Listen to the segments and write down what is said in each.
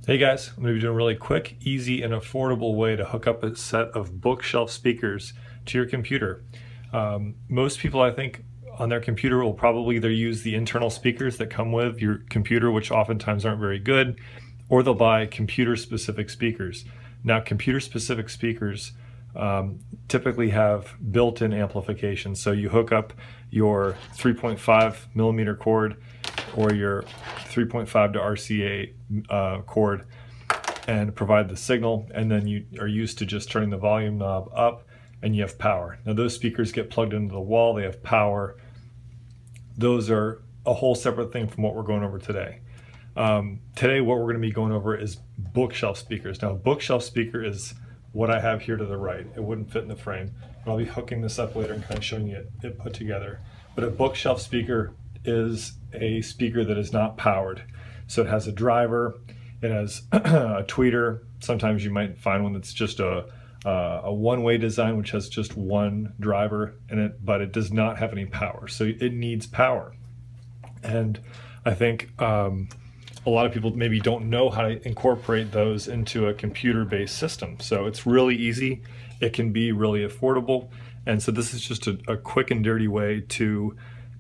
Hey guys, I'm going to be doing a really quick, easy, and affordable way to hook up a set of bookshelf speakers to your computer. Most people, I think, on their computer will probably either use the internal speakers that come with your computer, which oftentimes aren't very good, or they'll buy computer-specific speakers. Now, computer-specific speakers typically have built-in amplification. So you hook up your 3.5 millimeter cord or your 3.5 to RCA cord and provide the signal, and then you are used to just turning the volume knob up and you have power. Now those speakers get plugged into the wall, they have power. Those are a whole separate thing from what we're going over today. Today what we're going to be going over is bookshelf speakers. Now a bookshelf speaker is what I have here to the right. It wouldn't fit in the frame, but I'll be hooking this up later and kind of showing you it put together. But a bookshelf speaker is a speaker that is not powered. So it has a driver, it has a tweeter. Sometimes you might find one that's just a one-way design, which has just one driver in it, but it does not have any power. So it needs power. And I think a lot of people maybe don't know how to incorporate those into a computer-based system. So it's really easy. It can be really affordable. And so this is just a quick and dirty way to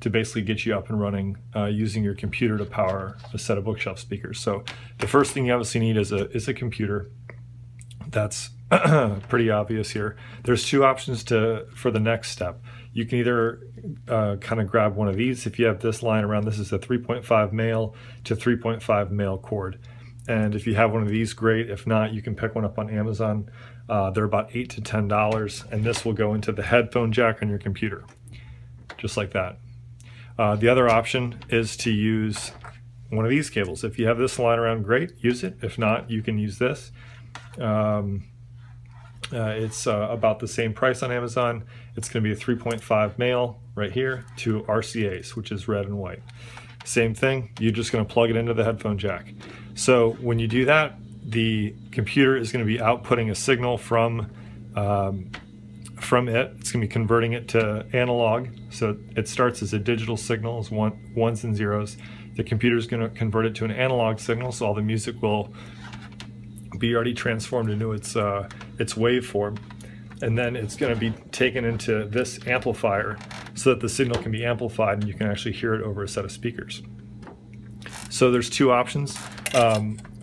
basically get you up and running using your computer to power a set of bookshelf speakers. So the first thing you obviously need is a computer. That's pretty obvious here. There's two options for the next step. You can either kind of grab one of these. If you have this line around, this is a 3.5 male to 3.5 male cord. And if you have one of these, great. If not, you can pick one up on Amazon. They're about $8 to $10, and this will go into the headphone jack on your computer, just like that. The other option is to use one of these cables. If you have this lying around, great, use it. If not, you can use this. It's about the same price on Amazon. It's going to be a 3.5 male right here to RCAs, which is red and white. Same thing, you're just going to plug it into the headphone jack. So when you do that, the computer is going to be outputting a signal from it. It's going to be converting it to analog. So it starts as a digital signal, as ones and zeros. The computer is going to convert it to an analog signal, so all the music will be already transformed into its waveform. And then it's going to be taken into this amplifier so that the signal can be amplified and you can actually hear it over a set of speakers. So there's two options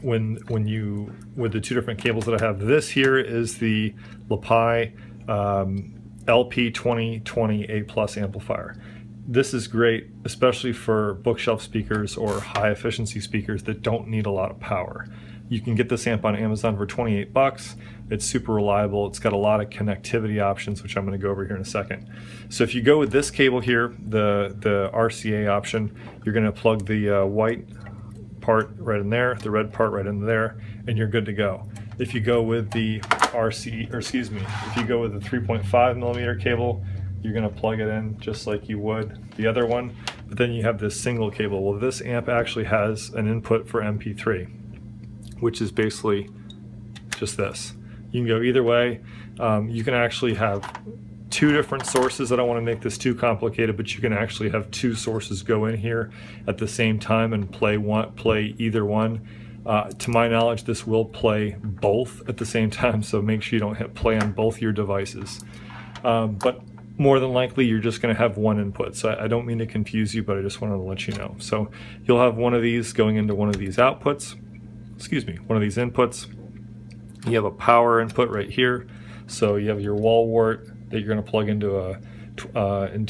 with the two different cables that I have. This here is the Lepai LP2020A+ amplifier. This is great, especially for bookshelf speakers or high efficiency speakers that don't need a lot of power. You can get this amp on Amazon for 28 bucks. It's super reliable. It's got a lot of connectivity options, which I'm going to go over here in a second. So if you go with this cable here, the RCA option, you're going to plug the white part right in there, the red part right in there, and you're good to go. If you go with the if you go with the 3.5 millimeter cable, you're going to plug it in just like you would the other one, but then you have this single cable. Well, this amp actually has an input for MP3, which is basically just this. You can go either way. You can actually have two different sources. I don't want to make this too complicated, but you can actually have two sources go in here at the same time and play either one. To my knowledge, this will play both at the same time, so make sure you don't hit play on both your devices. But more than likely, you're just going to have one input. So I don't mean to confuse you, but I just wanted to let you know. So you'll have one of these going into one of these outputs. One of these inputs. You have a power input right here. So you have your wall wart that you're going to plug into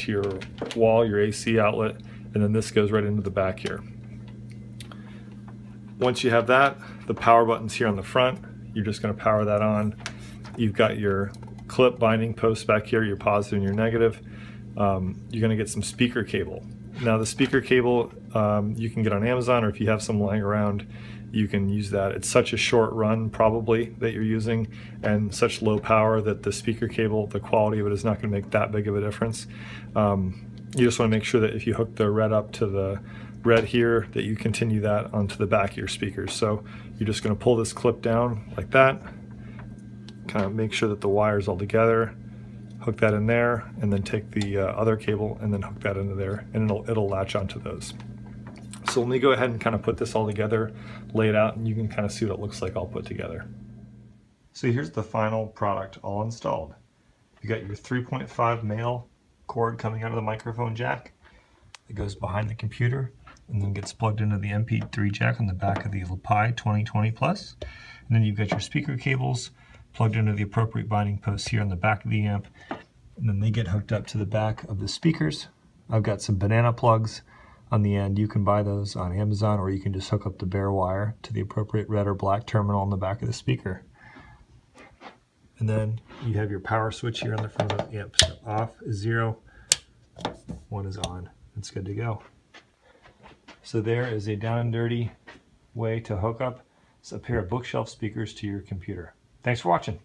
your wall, your AC outlet, and then this goes right into the back here. Once you have that, the power button's here on the front. You're just going to power that on. You've got your clip binding posts back here, your positive and your negative. You're going to get some speaker cable. Now the speaker cable you can get on Amazon, or if you have some lying around, you can use that. It's such a short run probably that you're using and such low power that the speaker cable, the quality of it is not going to make that big of a difference. You just want to make sure that if you hook the red up to the red here, that you continue that onto the back of your speakers. So you're just going to pull this clip down like that, kind of make sure that the wire's all together, hook that in there, and then take the other cable and then hook that into there, and it'll latch onto those. So let me go ahead and kind of put this all together, lay it out, and you can kind of see what it looks like all put together. So here's the final product all installed. You got your 3.5 male cord coming out of the microphone jack. It goes behind the computer and then gets plugged into the MP3 jack on the back of the Lepai 2020 Plus. And then you've got your speaker cables plugged into the appropriate binding posts here on the back of the amp. And then they get hooked up to the back of the speakers. I've got some banana plugs on the end. You can buy those on Amazon, or you can just hook up the bare wire to the appropriate red or black terminal on the back of the speaker. And then you have your power switch here on the front of the amp. So off is 0, 1 is on. It's good to go. So there is a down and dirty way to hook up a pair of bookshelf speakers to your computer. Thanks for watching.